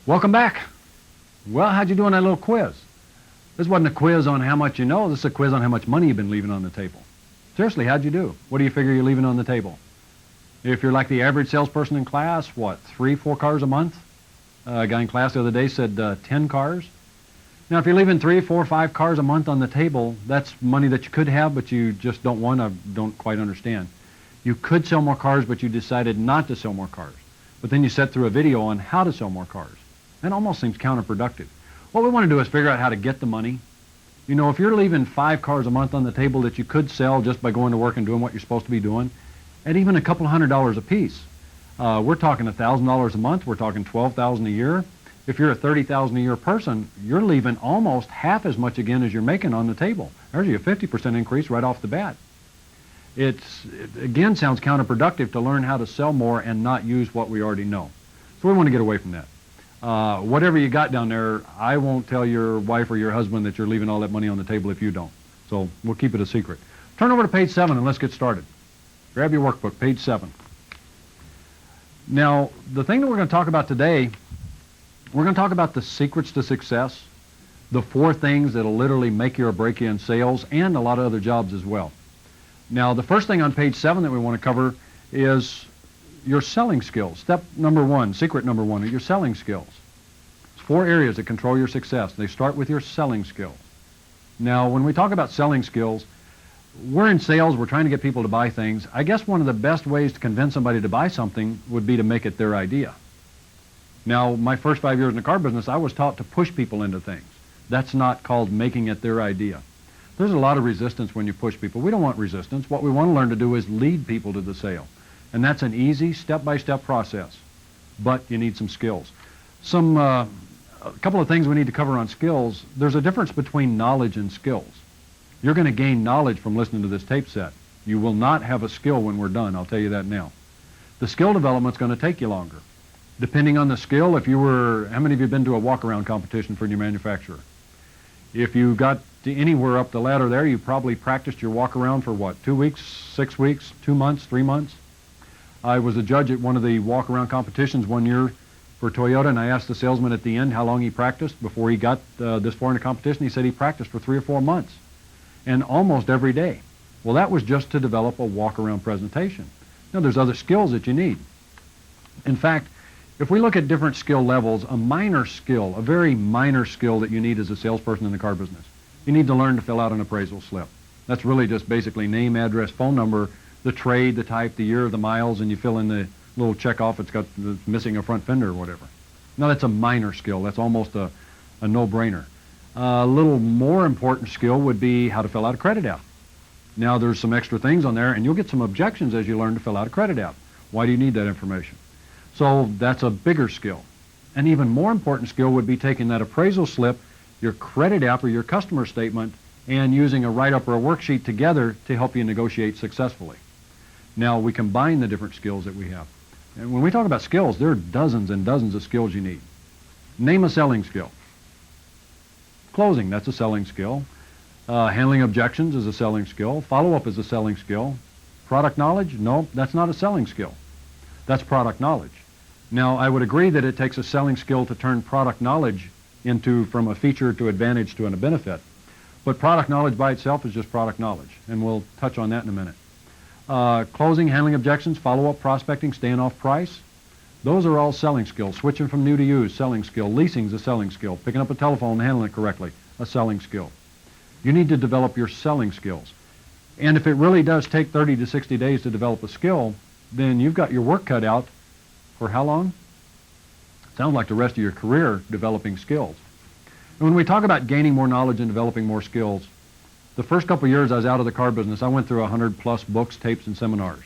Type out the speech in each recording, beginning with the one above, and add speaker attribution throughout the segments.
Speaker 1: Welcome back. Well, how'd you do on that little quiz? This wasn't a quiz on how much you know. This is a quiz on how much money you've been leaving on the table. Seriously, how'd you do? What do you figure you're leaving on the table? If you're like the average salesperson in class, what, 3, 4 cars a month? A guy in class the other day said 10 cars. Now, if you're leaving 3, 4, 5 cars a month on the table, that's money that you could have, but you just don't want. I don't quite understand. You could sell more cars, but you decided not to sell more cars. But then you set through a video on how to sell more cars. That almost seems counterproductive. What we want to do is figure out how to get the money. You know, if you're leaving 5 cars a month on the table that you could sell just by going to work and doing what you're supposed to be doing, at even a couple $100s a piece, we're talking $1,000 a month, we're talking $12,000 a year. If you're a $30,000 a year person, you're leaving almost half as much again as you're making on the table. There's a 50% increase right off the bat. It again sounds counterproductive to learn how to sell more and not use what we already know. So we want to get away from that. Whatever you got down there, I won't tell your wife or your husband that you're leaving all that money on the table if you don't. So we'll keep it a secret. Turn over to page 7 and let's get started. Grab your workbook, page 7. Now, the thing that we're going to talk about today, we're going to talk about the secrets to success, the 4 things that'll literally make you or break you in sales, and a lot of other jobs as well. Now, the first thing on page 7 that we want to cover is your selling skills. Step number 1, secret number 1, are your selling skills. There's 4 areas that control your success. They start with your selling skills. Now, when we talk about selling skills, we're in sales, we're trying to get people to buy things. I guess one of the best ways to convince somebody to buy something would be to make it their idea. Now, my first 5 years in the car business, I was taught to push people into things. That's not called making it their idea. There's a lot of resistance when you push people. We don't want resistance. What we want to learn to do is lead people to the sale. And that's an easy step-by-step process. But you need some skills. A couple of things we need to cover on skills. There's a difference between knowledge and skills. You're going to gain knowledge from listening to this tape set. You will not have a skill when we're done, I'll tell you that now. The skill development's going to take you longer. Depending on the skill, how many of you have been to a walk-around competition for your manufacturer? If you got to anywhere up the ladder there, you probably practiced your walk-around for what, 2 weeks, 6 weeks, 2 months, 3 months? I was a judge at one of the walk-around competitions one year for Toyota, and I asked the salesman at the end how long he practiced before he got this far in the competition. He said he practiced for 3 or 4 months, and almost every day. Well, that was just to develop a walk-around presentation. Now, there's other skills that you need. In fact, if we look at different skill levels, a minor skill, a very minor skill that you need as a salesperson in the car business, you need to learn to fill out an appraisal slip. That's really just basically name, address, phone number, the trade, the type, the year, the miles, and you fill in the little check off it's missing a front fender or whatever. Now, that's a minor skill. That's almost a no-brainer. A little more important skill would be how to fill out a credit app. Now, there's some extra things on there, and you'll get some objections as you learn to fill out a credit app. Why do you need that information? So that's a bigger skill. An even more important skill would be taking that appraisal slip, your credit app or your customer statement, and using a write-up or a worksheet together to help you negotiate successfully. Now, we combine the different skills that we have. And when we talk about skills, there are dozens and dozens of skills you need. Name a selling skill. Closing, that's a selling skill. Handling objections is a selling skill. Follow-up is a selling skill. Product knowledge? No, that's not a selling skill. That's product knowledge. Now, I would agree that it takes a selling skill to turn product knowledge from a feature to advantage to a benefit. But product knowledge by itself is just product knowledge, and we'll touch on that in a minute. Closing, handling objections, follow-up, prospecting, staying off price, those are all selling skills. Switching from new to used, selling skill. Leasing is a selling skill. Picking up a telephone and handling it correctly, a selling skill. You need to develop your selling skills. And if it really does take 30 to 60 days to develop a skill, then you've got your work cut out for how long? Sounds like the rest of your career developing skills. And when we talk about gaining more knowledge and developing more skills, the first couple of years I was out of the car business, I went through 100+ books, tapes, and seminars.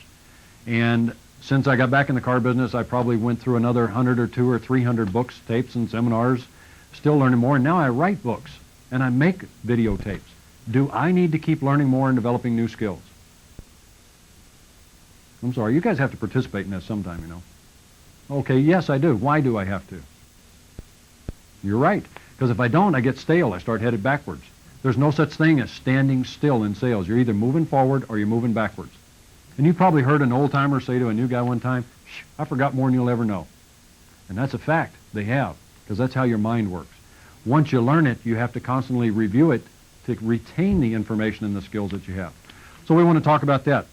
Speaker 1: And since I got back in the car business, I probably went through another 100 or 200 or 300 books, tapes, and seminars, still learning more. And now I write books, and I make videotapes. Do I need to keep learning more and developing new skills? I'm sorry, you guys have to participate in this sometime, you know. Okay, yes, I do. Why do I have to? You're right, because if I don't, I get stale. I start headed backwards. There's no such thing as standing still in sales. You're either moving forward or you're moving backwards. And you probably heard an old-timer say to a new guy one time, "Shh, I forgot more than you'll ever know." And that's a fact. They have. because that's how your mind works. Once you learn it, you have to constantly review it to retain the information and the skills that you have. So we want to talk about that.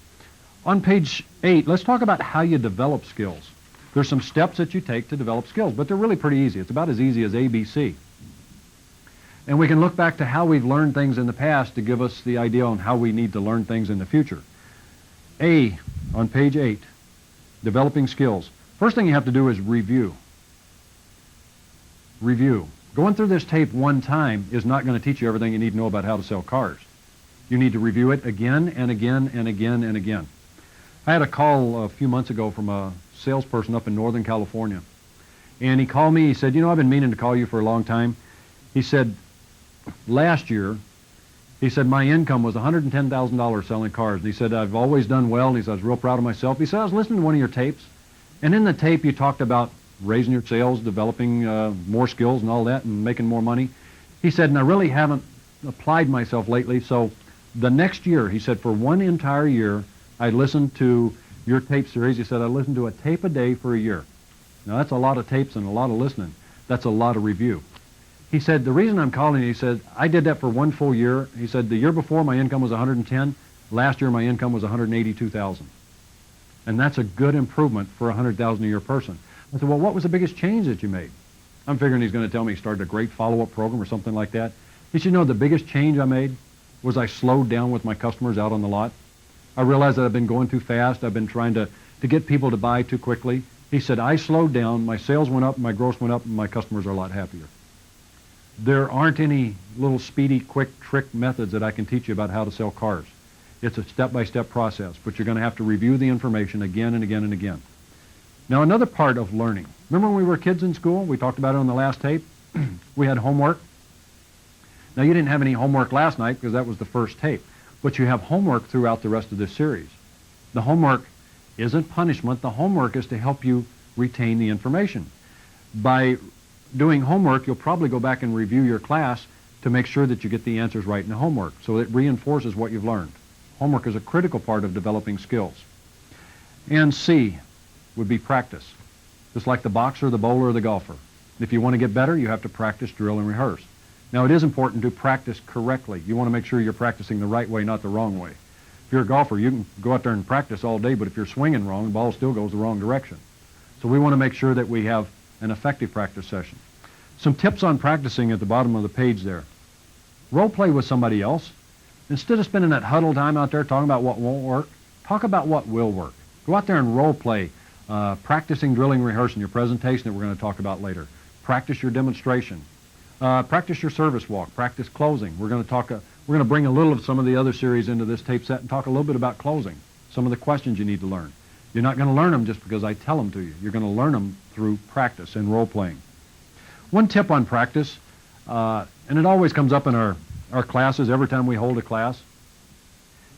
Speaker 1: On page 8, let's talk about how you develop skills. There's some steps that you take to develop skills, but they're really pretty easy. It's about as easy as ABC. And we can look back to how we've learned things in the past to give us the idea on how we need to learn things in the future. A, on page 8, developing skills. First thing you have to do is review. Review. Going through this tape one time is not going to teach you everything you need to know about how to sell cars. You need to review it again and again and again and again. I had a call a few months ago from a salesperson up in Northern California. And he called me, he said, I've been meaning to call you for a long time. He said, last year, he said, my income was $110,000 selling cars. And he said, I've always done well. And he said, I was real proud of myself. He said, I was listening to one of your tapes. And in the tape, you talked about raising your sales, developing more skills and all that, and making more money. He said, and I really haven't applied myself lately. So the next year, he said, for one entire year, I listened to your tape series. He said, I listened to a tape a day for a year. Now, that's a lot of tapes and a lot of listening. That's a lot of review. He said, the reason I'm calling you, he said, I did that for one full year. He said, the year before, my income was 110. Last year, my income was 182,000. And that's a good improvement for a 100,000 a year person. I said, well, what was the biggest change that you made? I'm figuring he's going to tell me he started a great follow-up program or something like that. He said, the biggest change I made was I slowed down with my customers out on the lot. I realized that I've been going too fast. I've been trying to get people to buy too quickly. He said, I slowed down, my sales went up, my gross went up, and my customers are a lot happier. There aren't any little speedy, quick trick methods that I can teach you about how to sell cars. It's a step-by-step process, but you're going to have to review the information again and again and again. Now, another part of learning. Remember when we were kids in school? We talked about it on the last tape. We had homework. Now, you didn't have any homework last night because that was the first tape, but you have homework throughout the rest of this series. The homework isn't punishment. The homework is to help you retain the information. By doing homework, you'll probably go back and review your class to make sure that you get the answers right in the homework, so it reinforces what you've learned. Homework is a critical part of developing skills. And C would be practice, just like the boxer, the bowler, or the golfer. If you want to get better, you have to practice, drill, and rehearse. Now, it is important to practice correctly. You want to make sure you're practicing the right way, not the wrong way. If you're a golfer, you can go out there and practice all day, but if you're swinging wrong, the ball still goes the wrong direction. So we want to make sure that we have an effective practice session. Some tips on practicing at the bottom of the page there. Role play with somebody else. Instead of spending that huddle time out there talking about what won't work, talk about what will work. Go out there and role play, practicing, drilling, rehearsing your presentation that we're going to talk about later. Practice your demonstration. Practice your service walk. Practice closing. We're going to bring a little of some of the other series into this tape set and talk a little bit about closing. Some of the questions you need to learn. You're not going to learn them just because I tell them to you. You're going to learn them through practice and role playing. One tip on practice, and it always comes up in our classes every time we hold a class.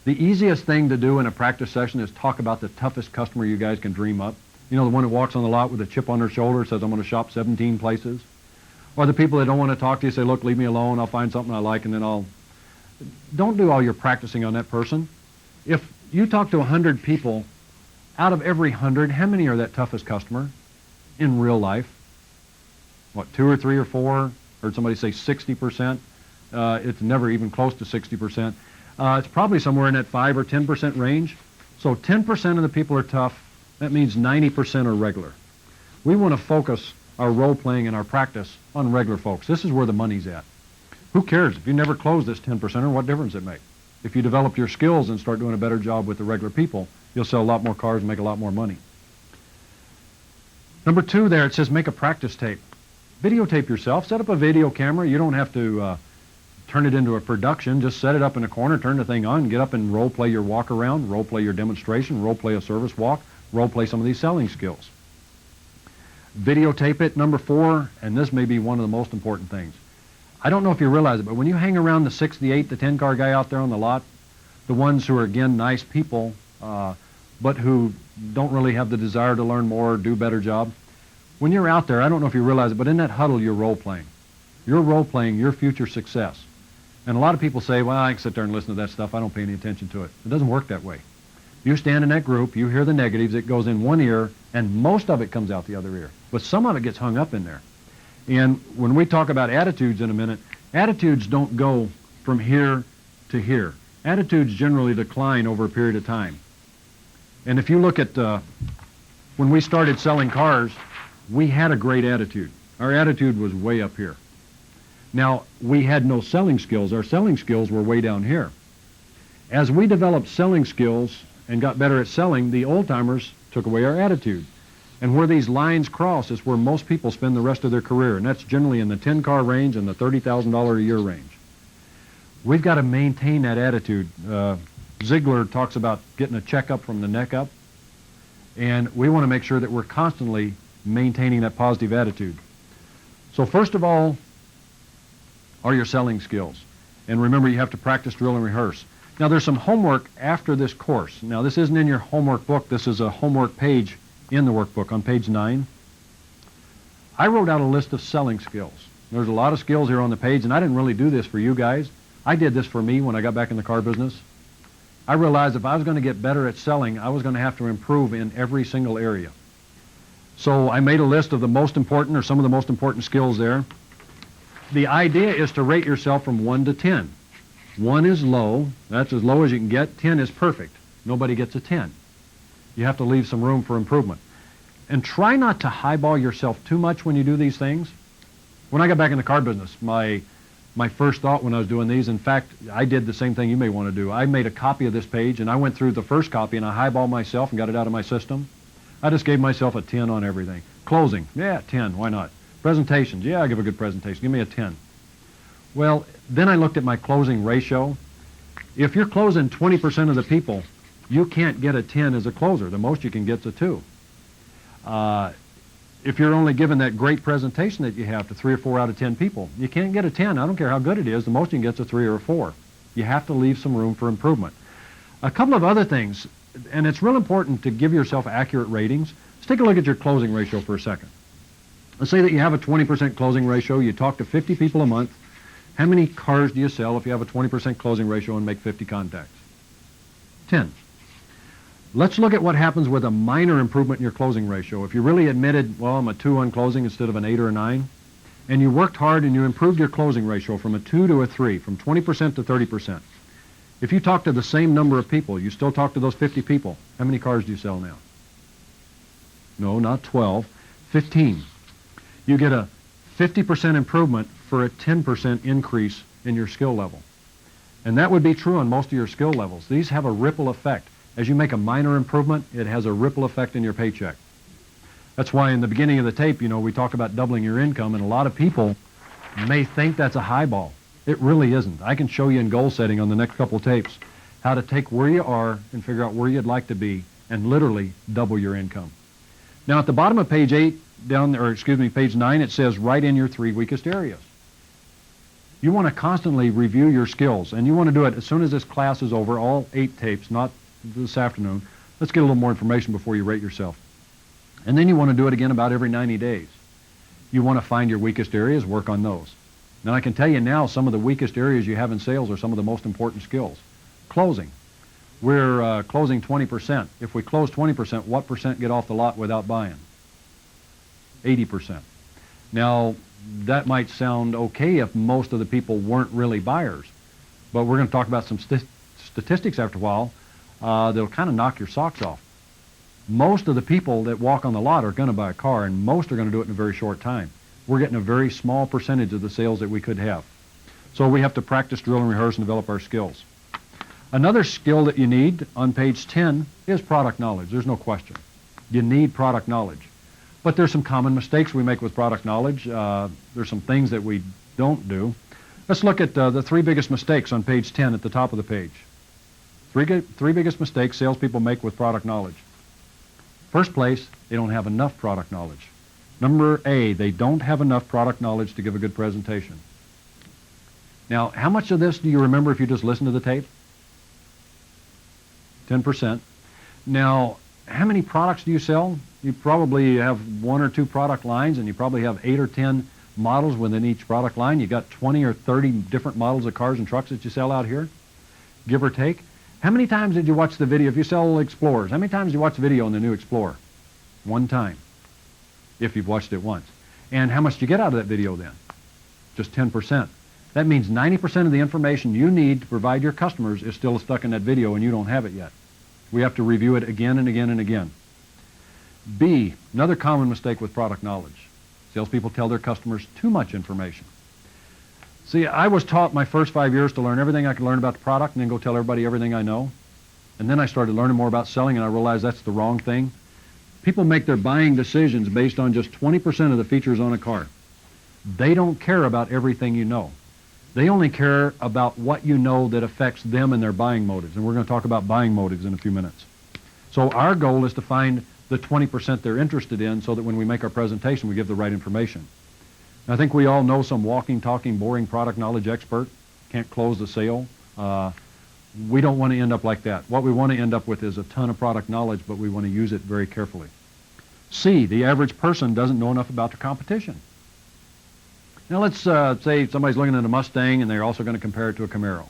Speaker 1: The easiest thing to do in a practice session is talk about the toughest customer you guys can dream up. The one who walks on the lot with a chip on their shoulder, says, I'm going to shop 17 places. Or the people that don't want to talk to you say, look, leave me alone, I'll find something I like, and then Don't do all your practicing on that person. If you talk to 100 people, out of every 100, how many are that toughest customer in real life? What, 2 or 3 or 4? Heard somebody say 60%. It's never even close to 60%. It's probably somewhere in that 5 or 10% range. So 10% of the people are tough. That means 90% are regular. We want to focus our role-playing and our practice on regular folks. This is where the money's at. Who cares? If you never close this 10%er, what difference it make? If you develop your skills and start doing a better job with the regular people, you'll sell a lot more cars and make a lot more money. Number 2 there, it says make a practice tape. Videotape yourself. Set up a video camera. You don't have to turn it into a production. Just set it up in a corner, turn the thing on, get up and role-play your walk-around, role-play your demonstration, role-play a service walk, role-play some of these selling skills. Videotape it. Number 4, and this may be one of the most important things. I don't know if you realize it, but when you hang around the 6, the 8, the 10-car guy out there on the lot, the ones who are, again, nice people, but who don't really have the desire to learn more or do a better job, when you're out there, I don't know if you realize it, but in that huddle, you're role-playing. You're role-playing your future success. And a lot of people say, well, I can sit there and listen to that stuff. I don't pay any attention to it. It doesn't work that way. You stand in that group, you hear the negatives, it goes in one ear, and most of it comes out the other ear. But some of it gets hung up in there. And when we talk about attitudes in a minute, attitudes don't go from here to here. Attitudes generally decline over a period of time. And if you look at when we started selling cars, we had a great attitude. Our attitude was way up here. Now, we had no selling skills. Our selling skills were way down here. As we developed selling skills and got better at selling, the old-timers took away our attitude. And where these lines cross is where most people spend the rest of their career, and that's generally in the 10-car range and the $30,000 a year range. We've got to maintain that attitude. Ziegler talks about getting a checkup from the neck up, and we want to make sure that we're constantly maintaining that positive attitude. So first of all are your selling skills. And remember, you have to practice, drill, and rehearse. Now, there's some homework after this course. Now, this isn't in your homework book. This is a homework page in the workbook on page 9. I wrote out a list of selling skills. There's a lot of skills here on the page, and I didn't really do this for you guys. I did this for me when I got back in the car business. I realized if I was going to get better at selling, I was going to have to improve in every single area. So I made a list of the most important, or some of the most important skills there. The idea is to rate yourself from 1 to 10. 1 is low. That's as low as you can get. 10 is perfect. Nobody gets a 10. You have to leave some room for improvement. And try not to highball yourself too much when you do these things. When I got back in the car business, my first thought when I was doing these, in fact, I did the same thing you may want to do. I made a copy of this page, and I went through the first copy, and I highballed myself and got it out of my system. I just gave myself a 10 on everything. Closing, yeah, 10, why not? Presentations, yeah, I give a good presentation. Give me a 10. Well, then I looked at my closing ratio. If you're closing 20% of the people, you can't get a 10 as a closer. The most you can get is a 2. If you're only given that great presentation that you have to 3 or 4 out of 10 people, you can't get a 10. I don't care how good it is. The most you can get is a 3 or a 4. You have to leave some room for improvement. A couple of other things, and it's real important to give yourself accurate ratings. Let's take a look at your closing ratio for a second. Let's say that you have a 20% closing ratio. You talk to 50 people a month. How many cars do you sell if you have a 20% closing ratio and make 50 contacts? 10. Let's look at what happens with a minor improvement in your closing ratio. If you really admitted, well, I'm a 2 on closing instead of an 8 or a 9, and you worked hard and you improved your closing ratio from a 2 to a 3, from 20% to 30%. If you talk to the same number of people, you still talk to those 50 people, how many cars do you sell now? No, not 12, 15. You get a 50% improvement for a 10% increase in your skill level. And that would be true on most of your skill levels. These have a ripple effect. As you make a minor improvement, it has a ripple effect in your paycheck. That's why in the beginning of the tape, we talk about doubling your income, and a lot of people may think that's a high ball. It really isn't. I can show you in goal setting on the next couple tapes how to take where you are and figure out where you'd like to be and literally double your income. Now at the bottom of page 8, page 9, it says write in your 3 weakest areas. You want to constantly review your skills, and you want to do it as soon as this class is over, all 8 tapes, not this afternoon. Let's get a little more information before you rate yourself. And then you want to do it again about every 90 days. You want to find your weakest areas, work on those. Now I can tell you now some of the weakest areas you have in sales are some of the most important skills. Closing. We're closing 20%. If we close 20%, what percent get off the lot without buying? 80%. Now, that might sound okay if most of the people weren't really buyers, but we're going to talk about some statistics after a while that'll kind of knock your socks off. Most of the people that walk on the lot are going to buy a car, and most are going to do it in a very short time. We're getting a very small percentage of the sales that we could have. So we have to practice, drill, and rehearse and develop our skills. Another skill that you need on page 10 is product knowledge. There's no question. You need product knowledge. But there's some common mistakes we make with product knowledge. There's some things that we don't do. Let's look at the 3 biggest mistakes on page 10 at the top of the page. Three biggest mistakes salespeople make with product knowledge. First place, they don't have enough product knowledge. Number A, they don't have enough product knowledge to give a good presentation. Now, how much of this do you remember if you just listen to the tape? 10%. Now, how many products do you sell? You probably have 1 or 2 product lines, and you probably have 8 or 10 models within each product line. You got 20 or 30 different models of cars and trucks that you sell out here, give or take. How many times did you watch the video? If you sell Explorers, how many times did you watch the video on the new Explorer? 1 time, if you've watched it once. And how much do you get out of that video then? Just 10%. That means 90% of the information you need to provide your customers is still stuck in that video and you don't have it yet. We have to review it again and again and again. B, another common mistake with product knowledge. Salespeople tell their customers too much information. See, I was taught my first 5 years to learn everything I could learn about the product and then go tell everybody everything I know. And then I started learning more about selling and I realized that's the wrong thing. People make their buying decisions based on just 20% of the features on a car. They don't care about everything you know. They only care about what you know that affects them and their buying motives. And we're going to talk about buying motives in a few minutes. So our goal is to find the 20% they're interested in so that when we make our presentation, we give the right information. And I think we all know some walking, talking, boring product knowledge expert. Can't close the sale. We don't want to end up like that. What we want to end up with is a ton of product knowledge, but we want to use it very carefully. C, the average person doesn't know enough about the competition. Now let's say somebody's looking at a Mustang and they're also going to compare it to a Camaro.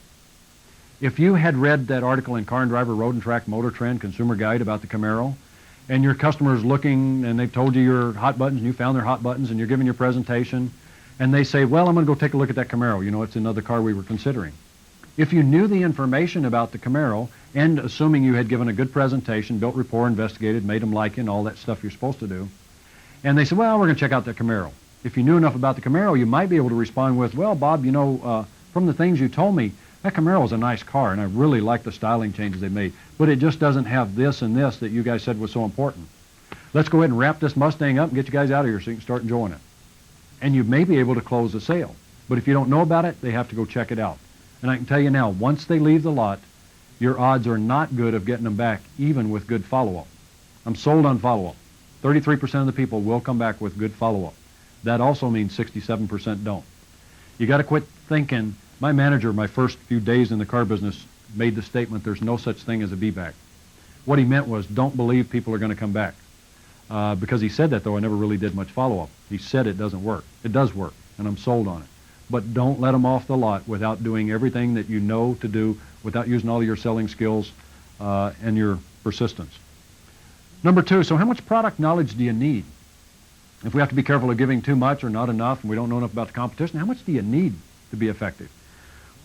Speaker 1: If you had read that article in Car and Driver, Road and Track, Motor Trend, Consumer Guide about the Camaro, and your customer's looking and they've told you your hot buttons and you found their hot buttons and you're giving your presentation, and they say, well, I'm going to go take a look at that Camaro. You know, it's another car we were considering. If you knew the information about the Camaro, and assuming you had given a good presentation, built rapport, investigated, made them like you, and all that stuff you're supposed to do, and they said, well, we're going to check out that Camaro. If you knew enough about the Camaro, you might be able to respond with, well, Bob, you know, from the things you told me, that Camaro is a nice car, and I really like the styling changes they made, but it just doesn't have this and this that you guys said was so important. Let's go ahead and wrap this Mustang up and get you guys out of here so you can start enjoying it. And you may be able to close the sale. But if you don't know about it, they have to go check it out. And I can tell you now, once they leave the lot, your odds are not good of getting them back, even with good follow-up. I'm sold on follow-up. 33% of the people will come back with good follow-up. That also means 67% don't. You got to quit thinking. My manager, my first few days in the car business, made the statement, there's no such thing as a be-back. What he meant was, don't believe people are going to come back. Because he said that, though, I never really did much follow-up. He said it doesn't work. It does work, and I'm sold on it. But don't let them off the lot without doing everything that you know to do, without using all of your selling skills and your persistence. Number 2, so how much product knowledge do you need? If we have to be careful of giving too much or not enough, and we don't know enough about the competition, how much do you need to be effective?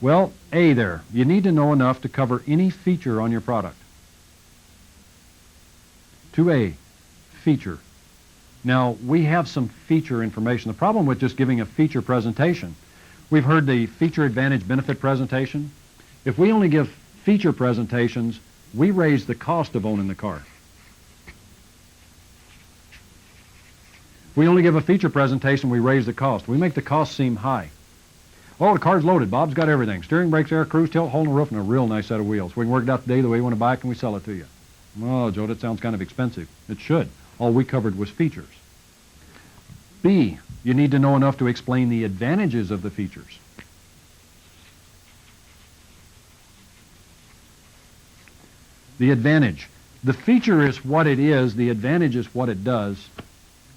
Speaker 1: Well, A there, you need to know enough to cover any feature on your product. 2A, feature. Now, we have some feature information. The problem with just giving a feature presentation, we've heard the feature advantage benefit presentation. If we only give feature presentations, we raise the cost of owning the car. If we only give a feature presentation, we raise the cost. We make the cost seem high. Oh, the car's loaded. Bob's got everything. Steering, brakes, air, cruise, tilt, hole in the roof, and a real nice set of wheels. We can work it out today the way you want to buy it, and we sell it to you. Oh, Joe, that sounds kind of expensive. It should. All we covered was features. B, you need to know enough to explain the advantages of the features. The advantage. The feature is what it is. The advantage is what it does.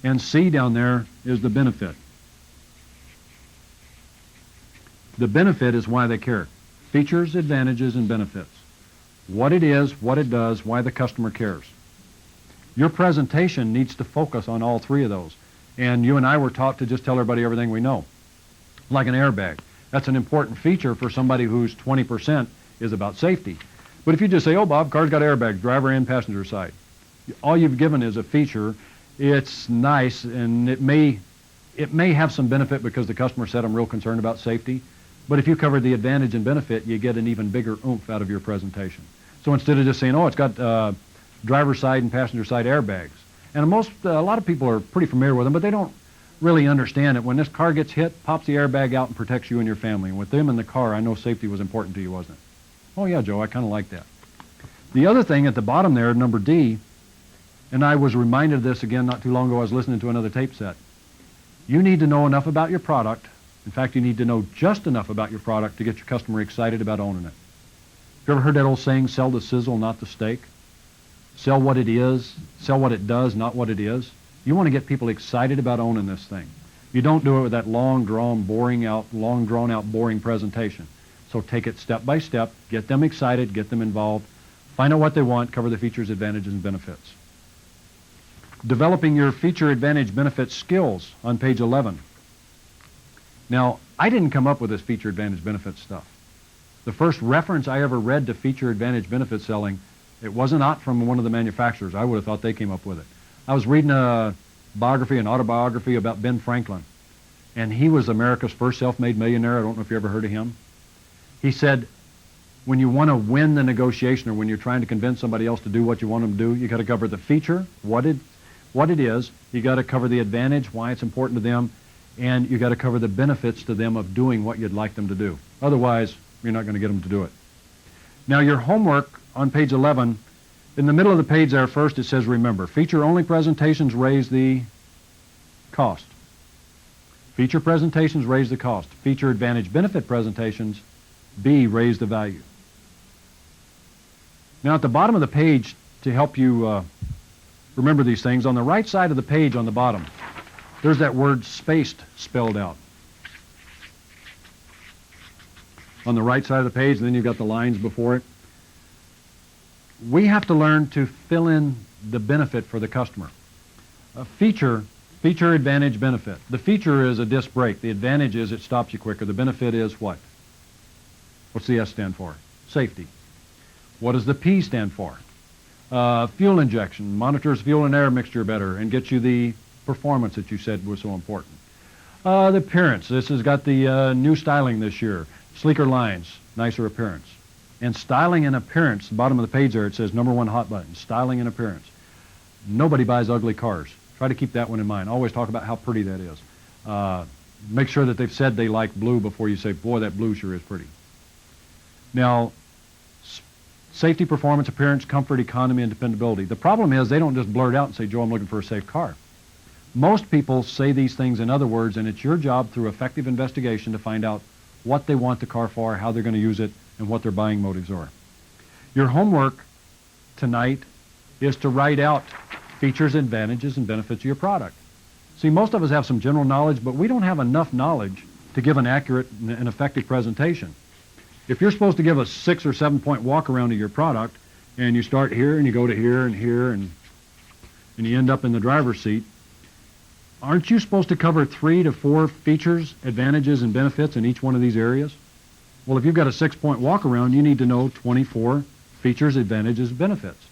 Speaker 1: And C down there is the benefit. The benefit is why they care. Features, advantages, and benefits. What it is, what it does, why the customer cares. Your presentation needs to focus on all 3 of those. And you and I were taught to just tell everybody everything we know. Like an airbag. That's an important feature for somebody whose 20% is about safety. But if you just say, oh, Bob, car's got airbags, driver and passenger side. All you've given is a feature. It's nice, and it may have some benefit because the customer said I'm real concerned about safety. But if you cover the advantage and benefit, you get an even bigger oomph out of your presentation. So instead of just saying, oh, it's got driver's side and passenger side airbags. And a lot of people are pretty familiar with them, but they don't really understand it. When this car gets hit, pops the airbag out and protects you and your family. And with them in the car, I know safety was important to you, wasn't it? Oh, yeah, Joe, I kind of like that. The other thing at the bottom there, number D, and I was reminded of this again not too long ago. I was listening to another tape set. You need to know enough about your product. In fact, you need to know just enough about your product to get your customer excited about owning it. You ever heard that old saying, sell the sizzle, not the steak? Sell what it is, sell what it does, not what it is. You want to get people excited about owning this thing. You don't do it with that long drawn out, boring presentation. So take it step by step, get them excited, get them involved, find out what they want, cover the features, advantages, and benefits. Developing your feature advantage benefit skills on page 11. Now, I didn't come up with this feature advantage benefit stuff. The first reference I ever read to feature advantage benefit selling, it wasn't out from one of the manufacturers. I would have thought they came up with it. I was reading a biography, an autobiography about Ben Franklin, and he was America's first self-made millionaire. I don't know if you ever heard of him. He said, when you want to win the negotiation or when you're trying to convince somebody else to do what you want them to do, you got to cover the feature, what it is. You got to cover the advantage, why it's important to them, and you got to cover the benefits to them of doing what you'd like them to do. Otherwise, you're not going to get them to do it. Now, your homework on page 11, in the middle of the page there first, it says, remember, feature-only presentations raise the cost. Feature presentations raise the cost. Feature advantage benefit presentations, B, raise the value. Now, at the bottom of the page, to help you remember these things, on the right side of the page on the bottom, there's that word spaced spelled out. On the right side of the page, and then you've got the lines before it. We have to learn to fill in the benefit for the customer. A feature advantage benefit. The feature is a disc brake. The advantage is it stops you quicker. The benefit is what? What's the S stand for? Safety. What does the P stand for? Fuel injection. Monitors fuel and air mixture better and gets you the performance that you said was so important. The appearance. This has got the new styling this year. Sleeker lines, nicer appearance. And styling and appearance, the bottom of the page there, it says number 1 hot button, styling and appearance. Nobody buys ugly cars. Try to keep that one in mind. Always talk about how pretty that is. Make sure that they've said they like blue before you say, boy, that blue sure is pretty. Now, safety, performance, appearance, comfort, economy, and dependability. The problem is they don't just blurt out and say, Joe, I'm looking for a safe car. Most people say these things in other words, and it's your job through effective investigation to find out what they want the car for, how they're going to use it, and what their buying motives are. Your homework tonight is to write out features, advantages, and benefits of your product. See, most of us have some general knowledge, but we don't have enough knowledge to give an accurate and effective presentation. If you're supposed to give a 6 or 7 point walk around of your product, and you start here, and you go to here, and you end up in the driver's seat, aren't you supposed to cover 3 to 4 features, advantages, and benefits in each one of these areas? Well, if you've got a 6 point walk around, you need to know 24 features, advantages, and benefits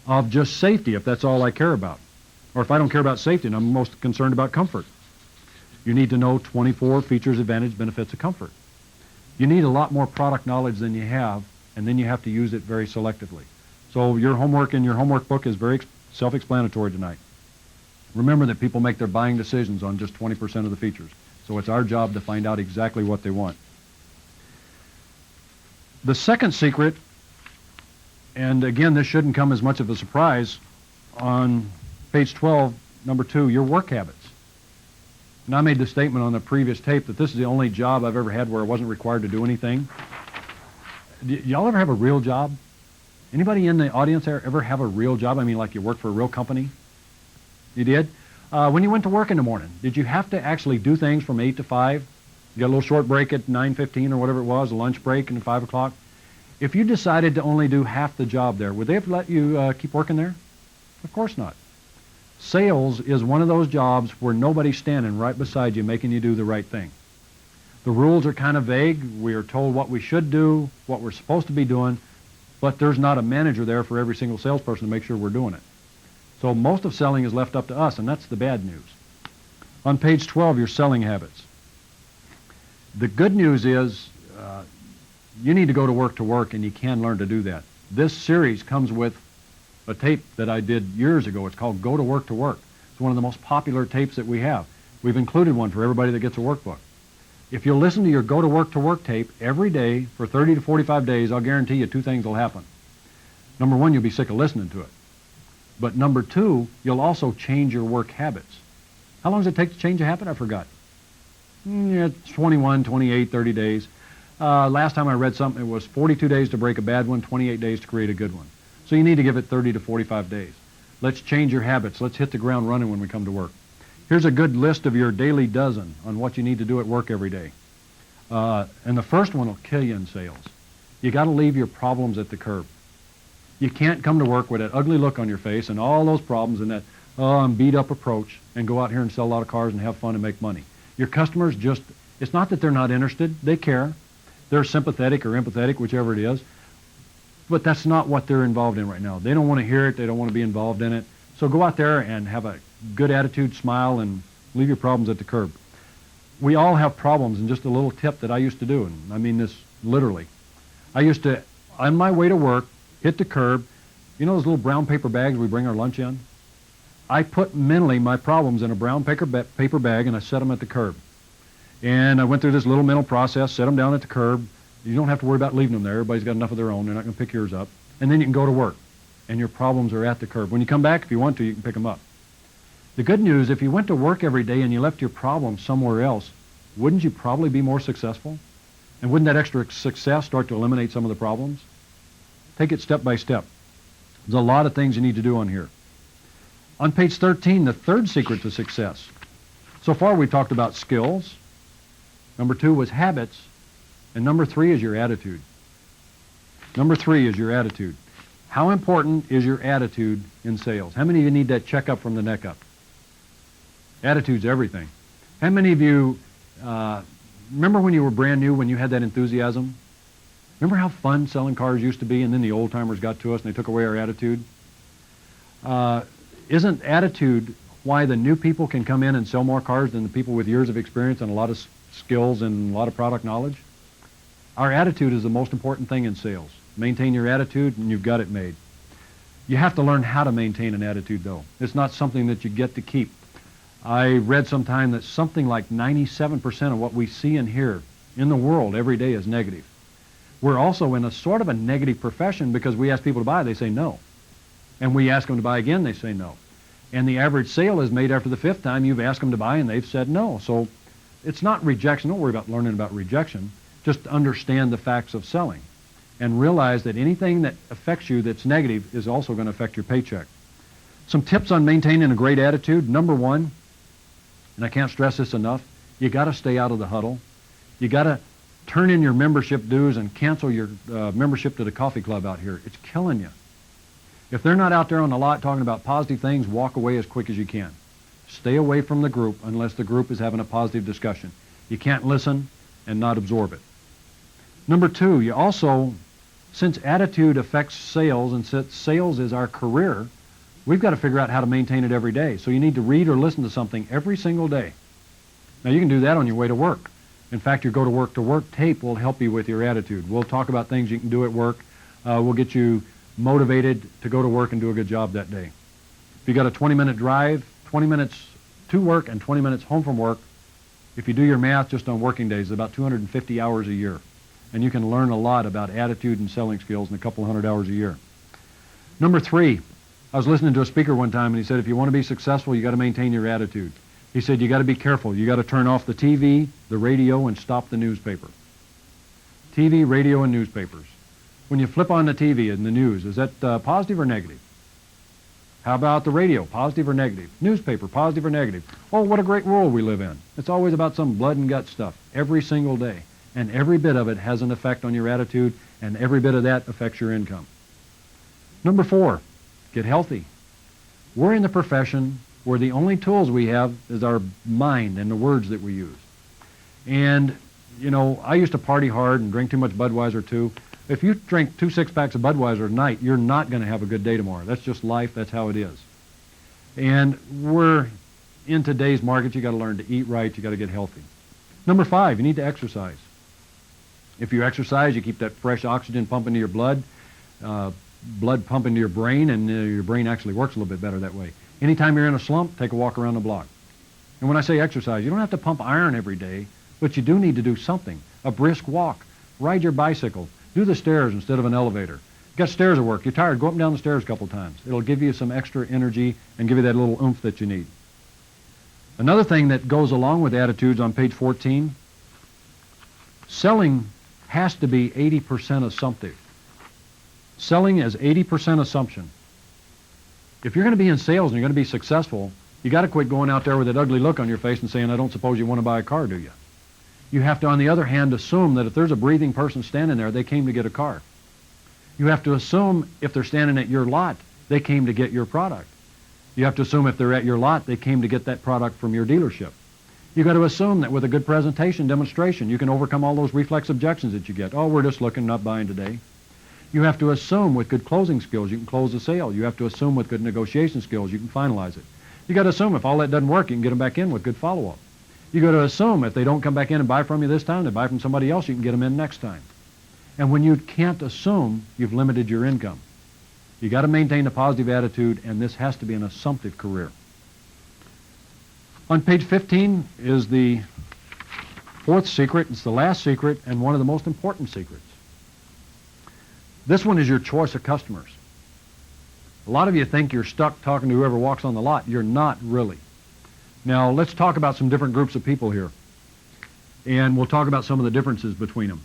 Speaker 1: of just safety, if that's all I care about. Or if I don't care about safety and I'm most concerned about comfort. You need to know 24 features, advantages, benefits of comfort. You need a lot more product knowledge than you have, and then you have to use it very selectively. So your homework in your homework book is very self-explanatory tonight. Remember that people make their buying decisions on just 20% of the features. So it's our job to find out exactly what they want. The second secret, and again, this shouldn't come as much of a surprise, on page 12, number 2, your work habits. And I made the statement on the previous tape that this is the only job I've ever had where I wasn't required to do anything. Y'all ever have a real job? Anybody in the audience there ever have a real job? I mean, like you work for a real company? You did? When you went to work in the morning, did you have to actually do things from 8 to 5? You got a little short break at 9:15 or whatever it was, a lunch break and 5 o'clock. If you decided to only do half the job there, would they have let you keep working there? Of course not. Sales is one of those jobs where nobody's standing right beside you making you do the right thing. The rules are kind of vague. We are told what we should do, what we're supposed to be doing, but there's not a manager there for every single salesperson to make sure we're doing it. So most of selling is left up to us, and that's the bad news. On page 12, your selling habits. The good news is you need to go to work, and you can learn to do that. This series comes with a tape that I did years ago. It's called Go to Work. It's one of the most popular tapes that we have. We've included one for everybody that gets a workbook. If you'll listen to your Go to Work tape every day for 30 to 45 days, I'll guarantee you 2 things will happen. Number 1, you'll be sick of listening to it. But number 2, you'll also change your work habits. How long does it take to change a habit? I forgot. 21, 28, 30 days. Last time I read something, it was 42 days to break a bad one, 28 days to create a good one. So you need to give it 30 to 45 days. Let's change your habits. Let's hit the ground running when we come to work. Here's a good list of your daily dozen on what you need to do at work every day. And the first one will kill you in sales. You got to leave your problems at the curb. You can't come to work with that ugly look on your face and all those problems and that beat up approach and go out here and sell a lot of cars and have fun and make money. Your customers just, it's not that they're not interested. They care. They're sympathetic or empathetic, whichever it is. But that's not what they're involved in right now. They don't want to hear it. They don't want to be involved in it. So go out there and have a good attitude, smile, and leave your problems at the curb. We all have problems, and just a little tip that I used to do, and I mean this literally. I used to, on my way to work, hit the curb. You know those little brown paper bags we bring our lunch in? I put mentally my problems in a brown paper bag, and I set them at the curb. And I went through this little mental process, set them down at the curb. You don't have to worry about leaving them there. Everybody's got enough of their own. They're not going to pick yours up. And then you can go to work, and your problems are at the curb. When you come back, if you want to, you can pick them up. The good news, if you went to work every day and you left your problems somewhere else, wouldn't you probably be more successful? And wouldn't that extra success start to eliminate some of the problems? Take it step by step. There's a lot of things you need to do on here. On page 13, the third secret to success. So far we've talked about skills. Number 2 was habits. And number 3 is your attitude. Number 3 is your attitude. How important is your attitude in sales? How many of you need that checkup from the neck up? Attitude's everything. How many of you remember when you were brand new, when you had that enthusiasm? Remember how fun selling cars used to be, and then the old timers got to us and they took away our attitude? Isn't attitude why the new people can come in and sell more cars than the people with years of experience and a lot of skills and a lot of product knowledge? Our attitude is the most important thing in sales. Maintain your attitude and you've got it made. You have to learn how to maintain an attitude, though. It's not something that you get to keep. I read sometime that something like 97% of what we see and hear in the world every day is negative. We're also in a sort of a negative profession because we ask people to buy, they say no. And we ask them to buy again, they say no. And the average sale is made after the 5th time you've asked them to buy and they've said no. So it's not rejection. Don't worry about learning about rejection. Just understand the facts of selling and realize that anything that affects you that's negative is also going to affect your paycheck. Some tips on maintaining a great attitude. Number 1, and I can't stress this enough, you got to stay out of the huddle. You got to turn in your membership dues and cancel your membership to the coffee club out here. It's killing you. If they're not out there on the lot talking about positive things, walk away as quick as you can. Stay away from the group unless the group is having a positive discussion. You can't listen and not absorb it. Number 2, you also, since attitude affects sales and since sales is our career, we've got to figure out how to maintain it every day. So you need to read or listen to something every single day. Now you can do that on your way to work. In fact, your go to work tape will help you with your attitude. We'll talk about things you can do at work. We'll get you motivated to go to work and do a good job that day. If you got a 20-minute drive, 20 minutes to work and 20 minutes home from work, if you do your math just on working days, about 250 hours a year. And you can learn a lot about attitude and selling skills in a couple hundred hours a year. Number 3, I was listening to a speaker one time and he said if you want to be successful, you got to maintain your attitude. He said you got to be careful. You got to turn off the TV, the radio, and stop the newspaper. TV, radio, and newspapers. When you flip on the TV and the news, is that positive or negative? How about the radio, positive or negative? Newspaper, positive or negative? Oh, what a great world we live in. It's always about some blood and gut stuff every single day. And every bit of it has an effect on your attitude, and every bit of that affects your income. Number 4, get healthy. We're in the profession where the only tools we have is our mind and the words that we use. And, you know, I used to party hard and drink too much Budweiser too. If you drink 2 6-packs of Budweiser a night, you're not going to have a good day tomorrow. That's just life. That's how it is. And we're in today's market. You got to learn to eat right. You got to get healthy. Number 5, you need to exercise. If you exercise, you keep that fresh oxygen pumping to your blood pumping to your brain, and your brain actually works a little bit better that way. Anytime you're in a slump, take a walk around the block. And when I say exercise, you don't have to pump iron every day, but you do need to do something. A brisk walk, ride your bicycle, do the stairs instead of an elevator. You got stairs at work, you're tired, go up and down the stairs a couple times. It'll give you some extra energy and give you that little oomph that you need. Another thing that goes along with attitudes on page 14, selling has to be 80% assumptive. Selling is 80% assumption. If you're going to be in sales and you're going to be successful, you got to quit going out there with that ugly look on your face and saying, I don't suppose you want to buy a car, do you? You have to, on the other hand, assume that if there's a breathing person standing there, they came to get a car. You have to assume if they're standing at your lot, they came to get your product. You have to assume if they're at your lot, they came to get that product from your dealership. You got to assume that with a good presentation, demonstration, you can overcome all those reflex objections that you get. Oh, we're just looking, not buying today. You have to assume with good closing skills, you can close the sale. You have to assume with good negotiation skills, you can finalize it. You got to assume if all that doesn't work, you can get them back in with good follow-up. You got to assume if they don't come back in and buy from you this time, they buy from somebody else, you can get them in next time. And when you can't assume, you've limited your income. You got to maintain a positive attitude, and this has to be an assumptive career. On page 15 is the fourth secret. It's the last secret and one of the most important secrets. This one is your choice of customers. A lot of you think you're stuck talking to whoever walks on the lot. You're not really. Now, let's talk about some different groups of people here. And we'll talk about some of the differences between them.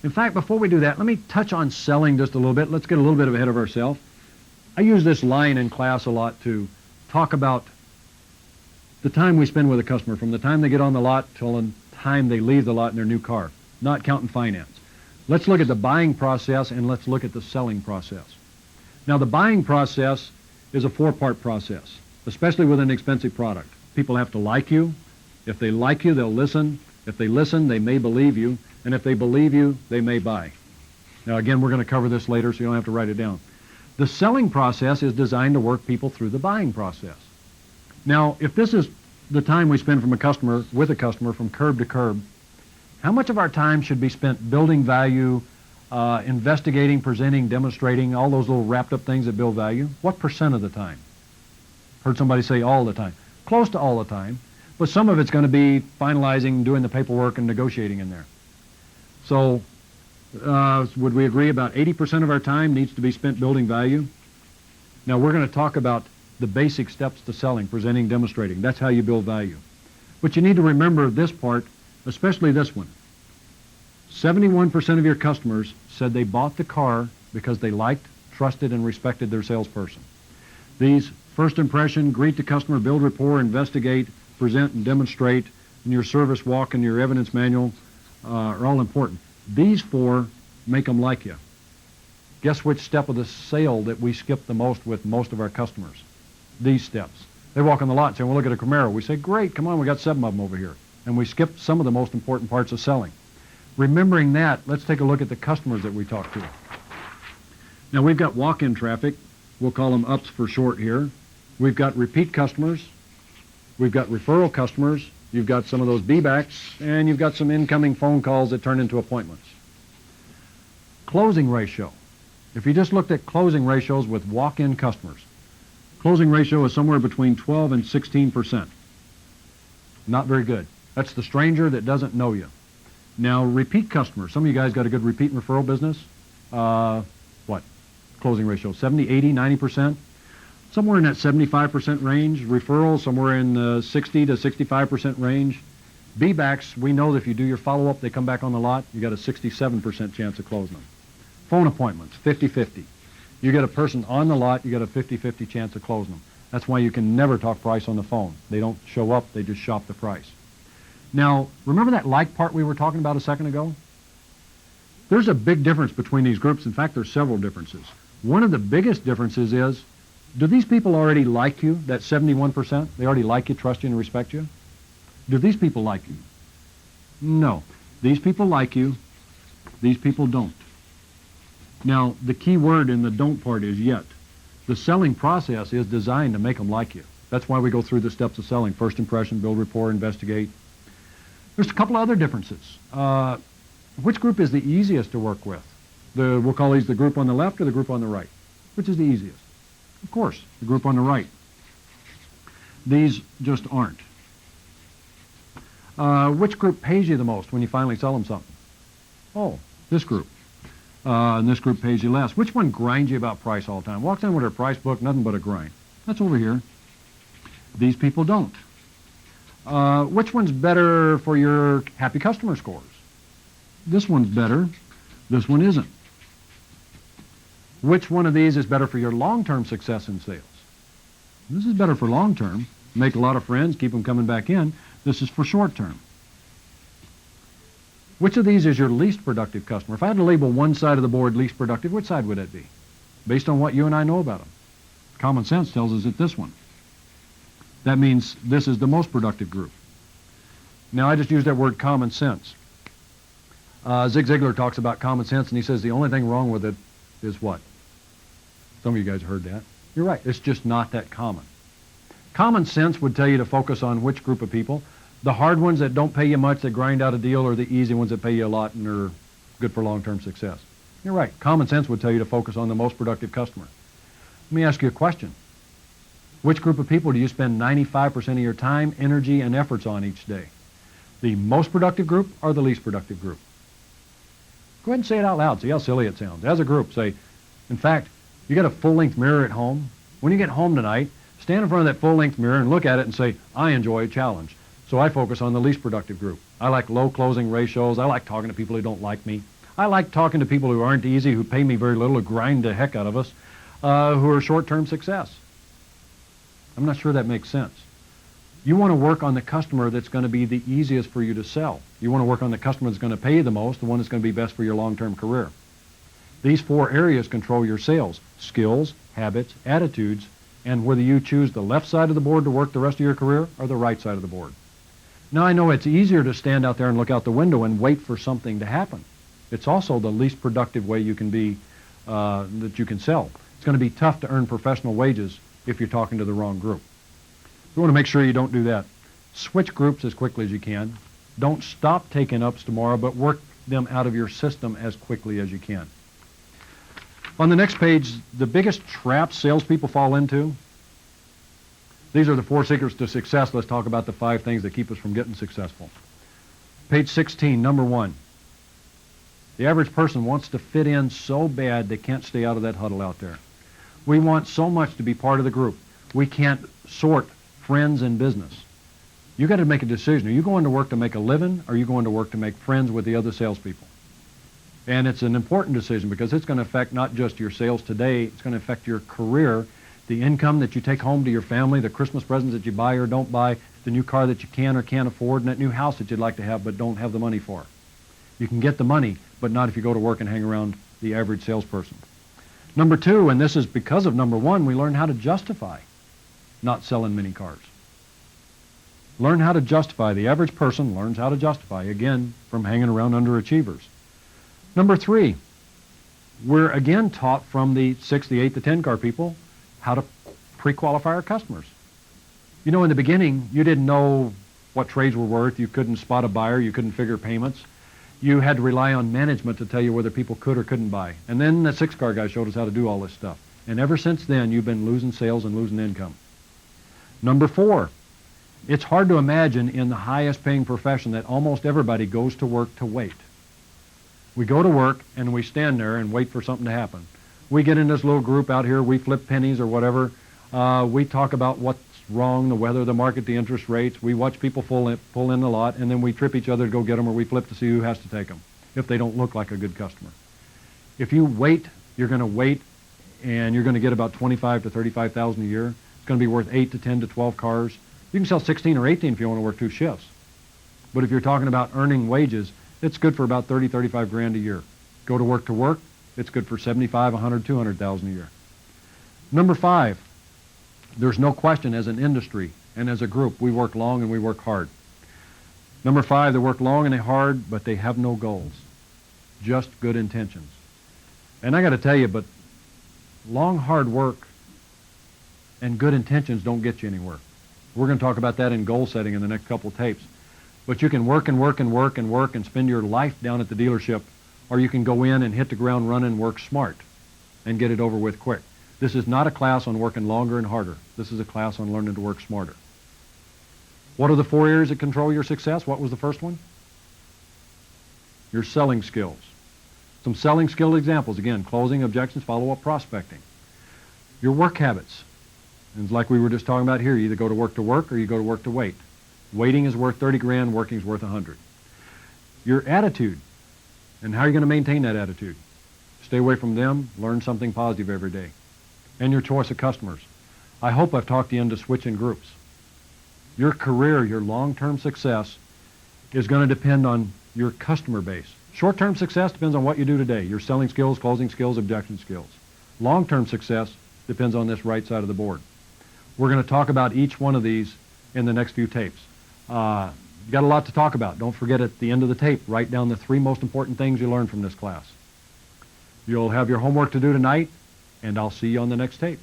Speaker 1: In fact, before we do that, let me touch on selling just a little bit. Let's get a little bit ahead of ourselves. I use this line in class a lot to talk about the time we spend with a customer, from the time they get on the lot till the time they leave the lot in their new car, not counting finance. Let's look at the buying process and let's look at the selling process. Now, the buying process is a four-part process, especially with an expensive product. People have to like you. If they like you, they'll listen. If they listen, they may believe you. And if they believe you, they may buy. Now, again, we're going to cover this later, so you don't have to write it down. The selling process is designed to work people through the buying process. Now, if this is the time we spend with a customer from curb to curb, how much of our time should be spent building value, investigating, presenting, demonstrating, all those little wrapped up things that build value? What percent of the time? Heard somebody say all the time. Close to all the time, but some of it's going to be finalizing, doing the paperwork, and negotiating in there. So would we agree about 80% of our time needs to be spent building value? Now, we're going to talk about the basic steps to selling, presenting, demonstrating. That's how you build value. But you need to remember this part, especially this one. 71% of your customers said they bought the car because they liked, trusted, and respected their salesperson. These first impression, greet the customer, build rapport, investigate, present, and demonstrate, and your service walk and your evidence manual are all important. These four make them like you. Guess which step of the sale that we skip the most with most of our customers? These steps. They walk on the lot and say, well, look at a Camaro. We say, great, come on, we got 7 of them over here. And we skip some of the most important parts of selling. Remembering that, let's take a look at the customers that we talk to. Now, we've got walk-in traffic. We'll call them UPS for short here. We've got repeat customers. We've got referral customers. You've got some of those B-backs, and you've got some incoming phone calls that turn into appointments. Closing ratio. If you just looked at closing ratios with walk-in customers, closing ratio is somewhere between 12 and 16%. Not very good. That's the stranger that doesn't know you. Now, repeat customers. Some of you guys got a good repeat and referral business. What? Closing ratio, 70, 80, 90%? Somewhere in that 75% range. Referrals, somewhere in the 60 to 65% range. B-backs, we know that if you do your follow-up, they come back on the lot, you got a 67% chance of closing them. Phone appointments, 50-50. You get a person on the lot, you got a 50-50 chance of closing them. That's why you can never talk price on the phone. They don't show up, they just shop the price. Now, remember that like part we were talking about a second ago? There's a big difference between these groups. In fact, there's several differences. One of the biggest differences is, do these people already like you, that 71%? They already like you, trust you, and respect you? Do these people like you? No. These people like you. These people don't. Now, the key word in the don't part is yet. The selling process is designed to make them like you. That's why we go through the steps of selling. First impression, build rapport, investigate. There's a couple other differences. Which group is the easiest to work with? We'll call these the group on the left or the group on the right. Which is the easiest? Of course, the group on the right. These just aren't. Which group pays you the most when you finally sell them something? Oh, this group. And this group pays you less. Which one grinds you about price all the time? Walks in with her price book, nothing but a grind. That's over here. These people don't. Which one's better for your happy customer scores? This one's better. This one isn't. Which one of these is better for your long-term success in sales? This is better for long-term. Make a lot of friends, keep them coming back in. This is for short-term. Which of these is your least productive customer? If I had to label one side of the board least productive, which side would that be? Based on what you and I know about them. Common sense tells us it's this one. That means this is the most productive group. Now, I just used that word common sense. Zig Ziglar talks about common sense, and he says the only thing wrong with it is what? Some of you guys heard that. You're right. It's just not that common. Common sense would tell you to focus on which group of people. The hard ones that don't pay you much, that grind out a deal, or the easy ones that pay you a lot and are good for long-term success. You're right. Common sense would tell you to focus on the most productive customer. Let me ask you a question. Which group of people do you spend 95% of your time, energy, and efforts on each day? The most productive group or the least productive group? Go ahead and say it out loud. See how silly it sounds. As a group, say, in fact, you got a full-length mirror at home. When you get home tonight, stand in front of that full-length mirror and look at it and say, I enjoy a challenge. So I focus on the least productive group. I like low closing ratios. I like talking to people who don't like me. I like talking to people who aren't easy, who pay me very little, who grind the heck out of us, who are short-term success. I'm not sure that makes sense. You want to work on the customer that's going to be the easiest for you to sell. You want to work on the customer that's going to pay you the most, the one that's going to be best for your long-term career. These 4 areas control your sales: skills, habits, attitudes, and whether you choose the left side of the board to work the rest of your career or the right side of the board. Now, I know it's easier to stand out there and look out the window and wait for something to happen. It's also the least productive way you can be, that you can sell. It's going to be tough to earn professional wages if you're talking to the wrong group. You want to make sure you don't do that. Switch groups as quickly as you can. Don't stop taking ups tomorrow, but work them out of your system as quickly as you can. On the next page, the biggest traps salespeople fall into. These are the 4 secrets to success. Let's talk about the 5 things that keep us from getting successful. Page 16, number 1. The average person wants to fit in so bad they can't stay out of that huddle out there. We want so much to be part of the group. We can't sort friends and business. You got to make a decision. Are you going to work to make a living, or are you going to work to make friends with the other salespeople? And it's an important decision because it's going to affect not just your sales today, it's going to affect your career, the income that you take home to your family, the Christmas presents that you buy or don't buy, the new car that you can or can't afford, and that new house that you'd like to have but don't have the money for. You can get the money, but not if you go to work and hang around the average salesperson. Number 2, and this is because of number 1, we learn how to justify not selling many cars. Learn how to justify. The average person learns how to justify, again, from hanging around underachievers. Number 3, we're again taught from the 6, the 8, the 10 car people how to pre-qualify our customers. You know, in the beginning, you didn't know what trades were worth. You couldn't spot a buyer. You couldn't figure payments. You had to rely on management to tell you whether people could or couldn't buy. And then the 6-car guy showed us how to do all this stuff. And ever since then, you've been losing sales and losing income. Number 4, it's hard to imagine in the highest paying profession that almost everybody goes to work to wait. We go to work and we stand there and wait for something to happen. We get in this little group out here, we flip pennies or whatever. We talk about what's wrong, the weather, the market, the interest rates. We watch people pull in the lot, and then we trip each other to go get them, or we flip to see who has to take them if they don't look like a good customer. If you wait, you're going to wait, and you're going to get about $25,000 to $35,000 a year. It's going to be worth 8 to 10 to 12 cars. You can sell 16 or 18 if you want to work 2 shifts. But if you're talking about earning wages, it's good for about 30, 35 grand a year. Go to work, it's good for 75, 100, 200,000 a year. Number 5, there's no question as an industry and as a group, we work long and we work hard. Number 5, they work long and they hard, but they have no goals, just good intentions. And I got to tell you, but long, hard work and good intentions don't get you anywhere. We're going to talk about that in goal setting in the next couple of tapes. But you can work and work and work and work and spend your life down at the dealership, or you can go in and hit the ground running and work smart and get it over with quick. This is not a class on working longer and harder. This is a class on learning to work smarter. What are the 4 areas that control your success? What was the first one? Your selling skills. Some selling skill examples. Again, closing, objections, follow-up, prospecting. Your work habits. And like we were just talking about here, you either go to work or you go to work to wait. Waiting is worth 30 grand, working is worth 100. Your attitude. And how are you going to maintain that attitude? Stay away from them, learn something positive every day. And your choice of customers. I hope I've talked you into switching groups. Your career, your long-term success is going to depend on your customer base. Short-term success depends on what you do today, your selling skills, closing skills, objection skills. Long-term success depends on this right side of the board. We're going to talk about each one of these in the next few tapes. You got a lot to talk about. Don't forget at the end of the tape, write down the 3 most important things you learned from this class. You'll have your homework to do tonight, and I'll see you on the next tape.